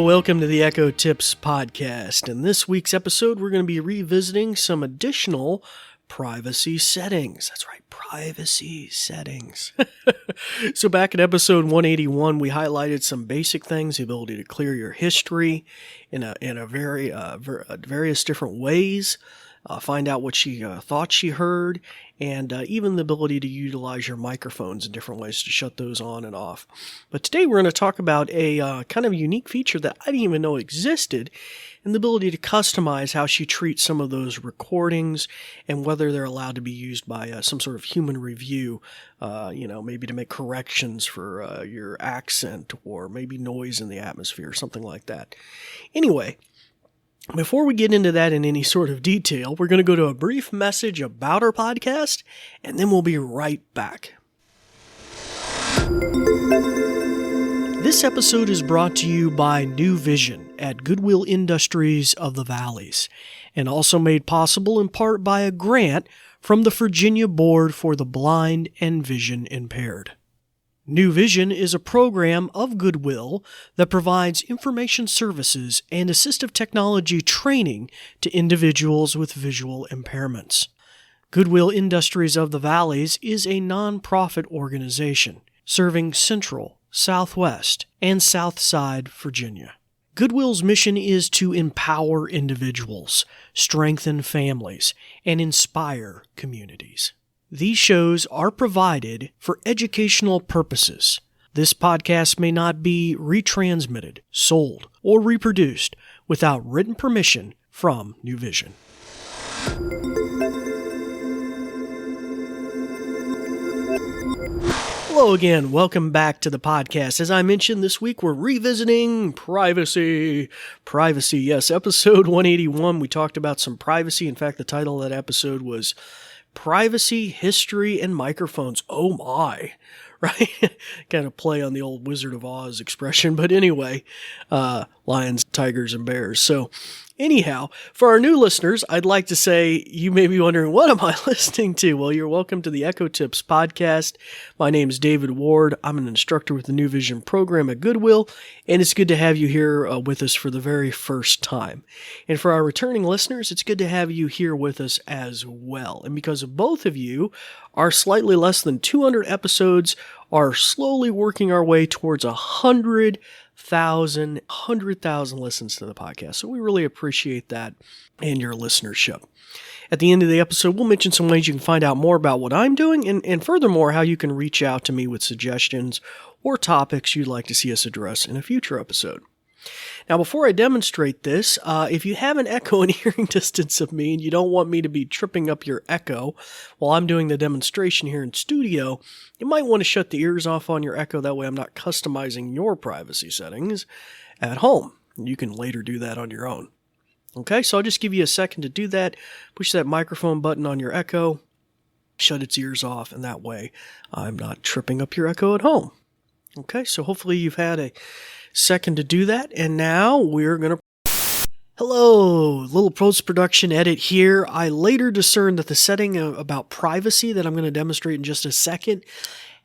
welcome to the Echo Tips podcast. In this week's episode, we're going to be revisiting some additional privacy settings. That's right, privacy settings. So back in episode 181, we highlighted some basic things, the ability to clear your history in various different ways, find out what she thought she heard, and even the ability to utilize your microphones in different ways to shut those on and off. But today we're going to talk about a kind of unique feature that I didn't even know existed, and the ability to customize how she treats some of those recordings and whether they're allowed to be used by some sort of human review, maybe to make corrections for your accent or maybe noise in the atmosphere, something like that. Anyway, before we get into that in any sort of detail, we're going to go to a brief message about our podcast, and then we'll be right back. This episode is brought to you by New Vision at Goodwill Industries of the Valleys, and also made possible in part by a grant from the Virginia Board for the Blind and Vision Impaired. New Vision is a program of Goodwill that provides information services and assistive technology training to individuals with visual impairments. Goodwill Industries of the Valleys is a nonprofit organization serving Central, Southwest, and Southside Virginia. Goodwill's mission is to empower individuals, strengthen families, and inspire communities. These shows are provided for educational purposes. This podcast may not be retransmitted, sold, or reproduced without written permission from New Vision. Hello again. Welcome back to the podcast. As I mentioned, this week we're revisiting privacy. Privacy, yes. Episode 181, we talked about some privacy. In fact, the title of that episode was Privacy, History, and Microphones. Oh my, right? Kind of play on the old Wizard of Oz expression. But anyway, lions, tigers, and bears. So anyhow, for our new listeners, I'd like to say you may be wondering, what am I listening to? Well, you're welcome to the Echo Tips podcast. My name is David Ward. I'm an instructor with the New Vision program at Goodwill, and it's good to have you here with us for the very first time. And for our returning listeners, it's good to have you here with us as well. And because of both of you, our slightly less than 200 episodes are slowly working our way towards 100,000 listens to the podcast. So we really appreciate that and your listenership. At the end of the episode, we'll mention some ways you can find out more about what I'm doing and furthermore, how you can reach out to me with suggestions or topics you'd like to see us address in a future episode. Now, before I demonstrate this, if you have an echo in hearing distance of me and you don't want me to be tripping up your echo while I'm doing the demonstration here in studio, you might want to shut the ears off on your echo. That way I'm not customizing your privacy settings at home. You can later do that on your own. Okay, so I'll just give you a second to do that. Push that microphone button on your echo, shut its ears off, and that way I'm not tripping up your echo at home. Okay, so hopefully you've had a second to do that, and now we're going to... Hello, little post-production edit here. I later discerned that the setting about privacy that I'm going to demonstrate in just a second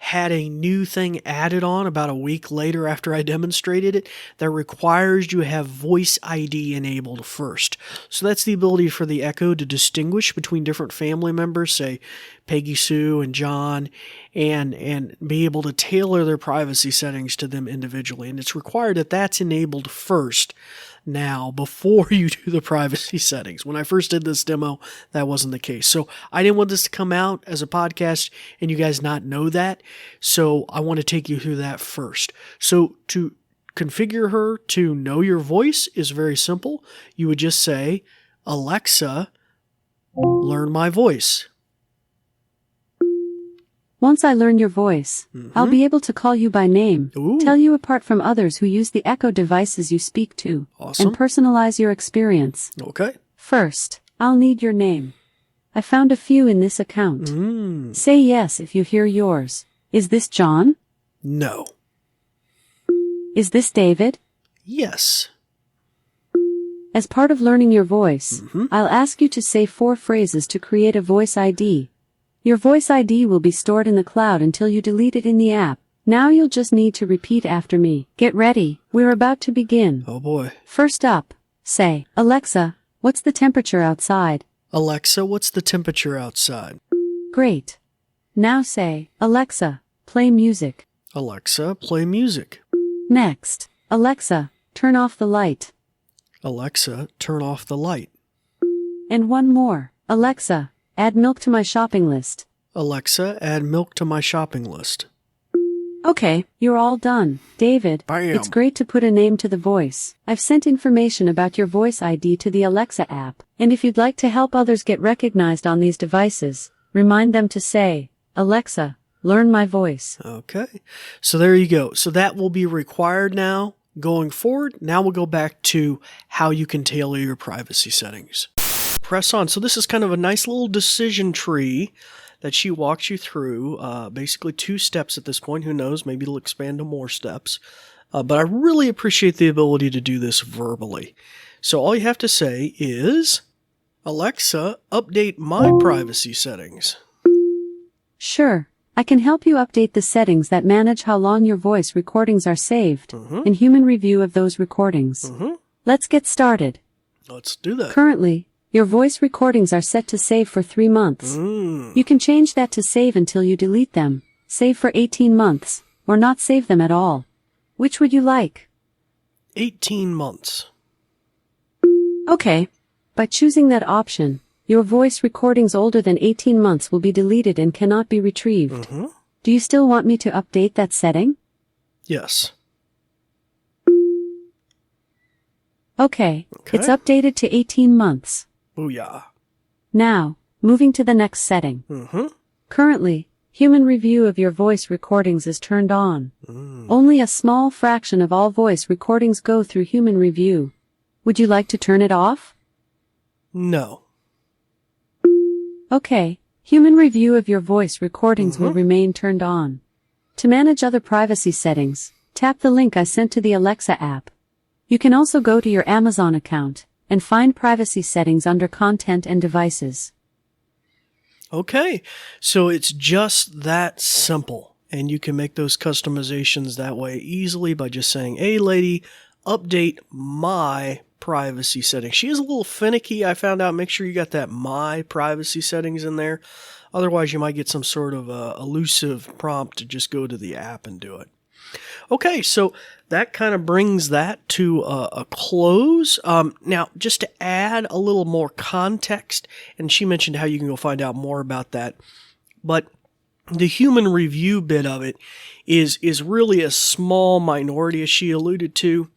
had a new thing added on about a week later after I demonstrated it that requires you have Voice ID enabled first. So that's the ability for the Echo to distinguish between different family members, say Peggy Sue and John, and be able to tailor their privacy settings to them individually. And it's required that that's enabled first now before you do the privacy settings. When I first did this demo, that wasn't the case. So I didn't want this to come out as a podcast and you guys not know that. So I want to take you through that first. So to configure her to know your voice is very simple. You would just say, Alexa, learn my voice. Once I learn your voice, I'll be able to call you by name, tell you apart from others who use the Echo devices you speak to, and personalize your experience. Okay. First, I'll need your name. I found a few in this account. Say yes if you hear yours. Is this John? No. Is this David? Yes. As part of learning your voice, I'll ask you to say 4 phrases to create a voice ID. Your voice ID will be stored in the cloud until you delete it in the app. Now you'll just need to repeat after me. Get ready. We're about to begin. Oh boy. First up, say, Alexa, what's the temperature outside? Alexa, what's the temperature outside? Great. Now say, Alexa, play music. Alexa, play music. Next, Alexa, turn off the light. Alexa, turn off the light. And one more. Alexa, add milk to my shopping list. Alexa, add milk to my shopping list. Okay, you're all done. David, Bam. It's great to put a name to the voice. I've sent information about your voice ID to the Alexa app, and if you'd like to help others get recognized on these devices, remind them to say, Alexa, learn my voice. Okay, so there you go. So that will be required now going forward. Now we'll go back to how you can tailor your privacy settings. Press on. So this is kind of a nice little decision tree that she walks you through, basically 2 steps at this point. Who knows? Maybe it'll expand to more steps. But I really appreciate the ability to do this verbally. So all you have to say is, Alexa, update my privacy settings. Sure. I can help you update the settings that manage how long your voice recordings are saved and human review of those recordings. Let's get started. Let's do that. Currently, your voice recordings are set to save for 3 months. You can change that to save until you delete them, save for 18 months, or not save them at all. Which would you like? 18 months. Okay. By choosing that option, your voice recordings older than 18 months will be deleted and cannot be retrieved. Do you still want me to update that setting? Yes. Okay. It's updated to 18 months. Booyah. Now, moving to the next setting. Currently, human review of your voice recordings is turned on. Only a small fraction of all voice recordings go through human review. Would you like to turn it off? No. Okay. Human review of your voice recordings will remain turned on. To manage other privacy settings, tap the link I sent to the Alexa app. You can also go to your Amazon account and find privacy settings under Content and Devices. Okay, so it's just that simple. And you can make those customizations that way easily by just saying, hey lady, update my privacy settings. She is a little finicky, I found out. Make sure you got that my privacy settings in there. Otherwise, you might get some sort of elusive prompt to just go to the app and do it. Okay, so that kind of brings that to a close. Now, just to add a little more context, and she mentioned how you can go find out more about that, but the human review bit of it is really a small minority, as she alluded to,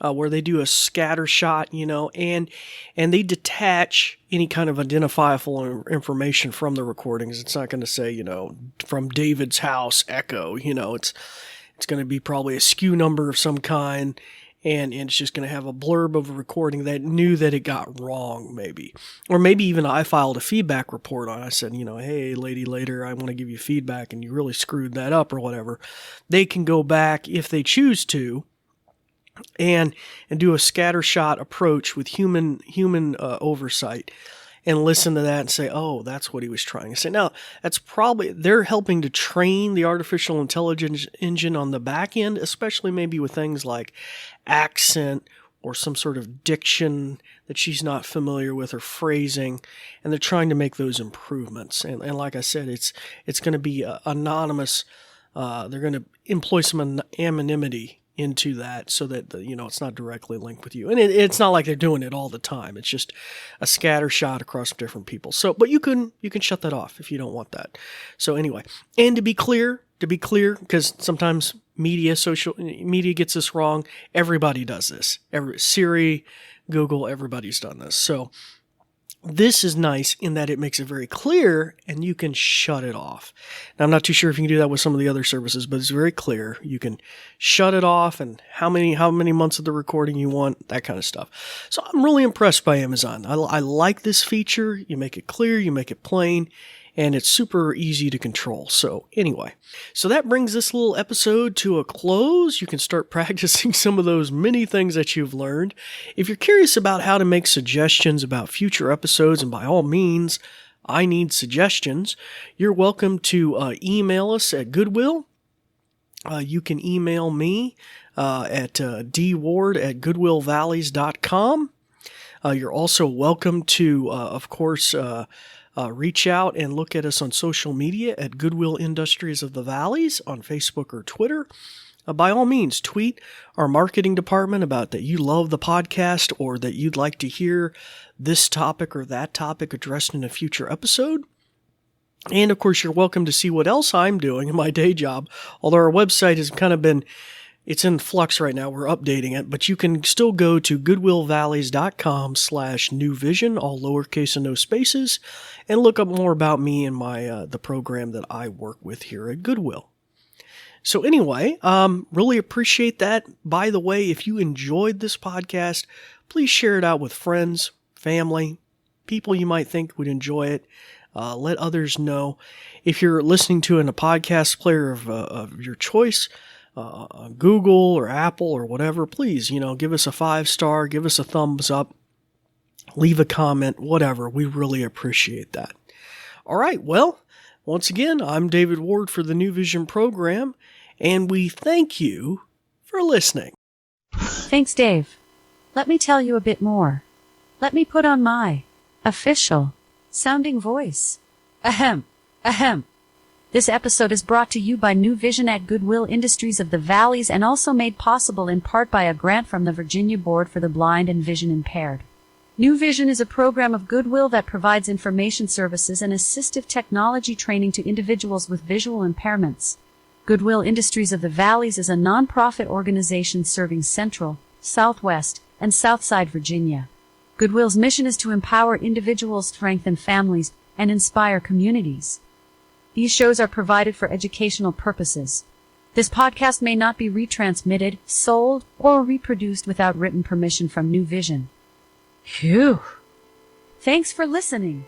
where they do a scatter shot, and they detach any kind of identifiable information from the recordings. It's not going to say, from David's house, echo, it's going to be probably a SKU number of some kind, and it's just going to have a blurb of a recording that knew that it got wrong, maybe. Or maybe even I filed a feedback report on it. I said, hey, lady, later, I want to give you feedback, and you really screwed that up or whatever. They can go back, if they choose to, and do a scattershot approach with human oversight, and listen to that and say, oh, that's what he was trying to say. Now, that's probably, they're helping to train the artificial intelligence engine on the back end, especially maybe with things like accent or some sort of diction that she's not familiar with, or phrasing, and they're trying to make those improvements. And like I said, it's going to be anonymous. They're going to employ some anonymity into that so that it's not directly linked with you, and it's not like they're doing it all the time. It's just a scatter shot across different people. So, but you can shut that off if you don't want that. So anyway, and to be clear, because sometimes social media gets this wrong. Everybody does this. Siri, Google, everybody's done this. So this is nice in that it makes it very clear, and you can shut it off. Now, I'm not too sure if you can do that with some of the other services, but it's very clear. You can shut it off, and how many months of the recording you want, that kind of stuff. So I'm really impressed by Amazon. I like this feature. You make it clear, you make it plain, and it's super easy to control. So anyway, so that brings this little episode to a close. You can start practicing some of those many things that you've learned. If you're curious about how to make suggestions about future episodes, and by all means, I need suggestions, you're welcome to email us at Goodwill You can email me at dward@goodwillvalleys.com. You're also welcome to, of course, reach out and look at us on social media at Goodwill Industries of the Valleys on Facebook or Twitter. By all means, tweet our marketing department about that you love the podcast or that you'd like to hear this topic or that topic addressed in a future episode. And of course, you're welcome to see what else I'm doing in my day job. Although our website has kind of been, it's in flux right now. We're updating it, but you can still go to goodwillvalleys.com/newvision, all lowercase and no spaces, and look up more about me and my the program that I work with here at Goodwill. So anyway, really appreciate that. By the way, if you enjoyed this podcast, please share it out with friends, family, people you might think would enjoy it. Let others know. If you're listening to it in a podcast player of your choice, Google or Apple or whatever, please, give us a 5-star, give us a thumbs up, leave a comment, whatever. We really appreciate that. All right. Well, once again, I'm David Ward for the New Vision program, and we thank you for listening. Thanks, Dave. Let me tell you a bit more. Let me put on my official sounding voice. Ahem. Ahem. This episode is brought to you by New Vision at Goodwill Industries of the Valleys and also made possible in part by a grant from the Virginia Board for the Blind and Vision Impaired. New Vision is a program of Goodwill that provides information services and assistive technology training to individuals with visual impairments. Goodwill Industries of the Valleys is a nonprofit organization serving Central, Southwest, and Southside Virginia. Goodwill's mission is to empower individuals, strengthen families, and inspire communities. These shows are provided for educational purposes. This podcast may not be retransmitted, sold, or reproduced without written permission from New Vision. Phew! Thanks for listening.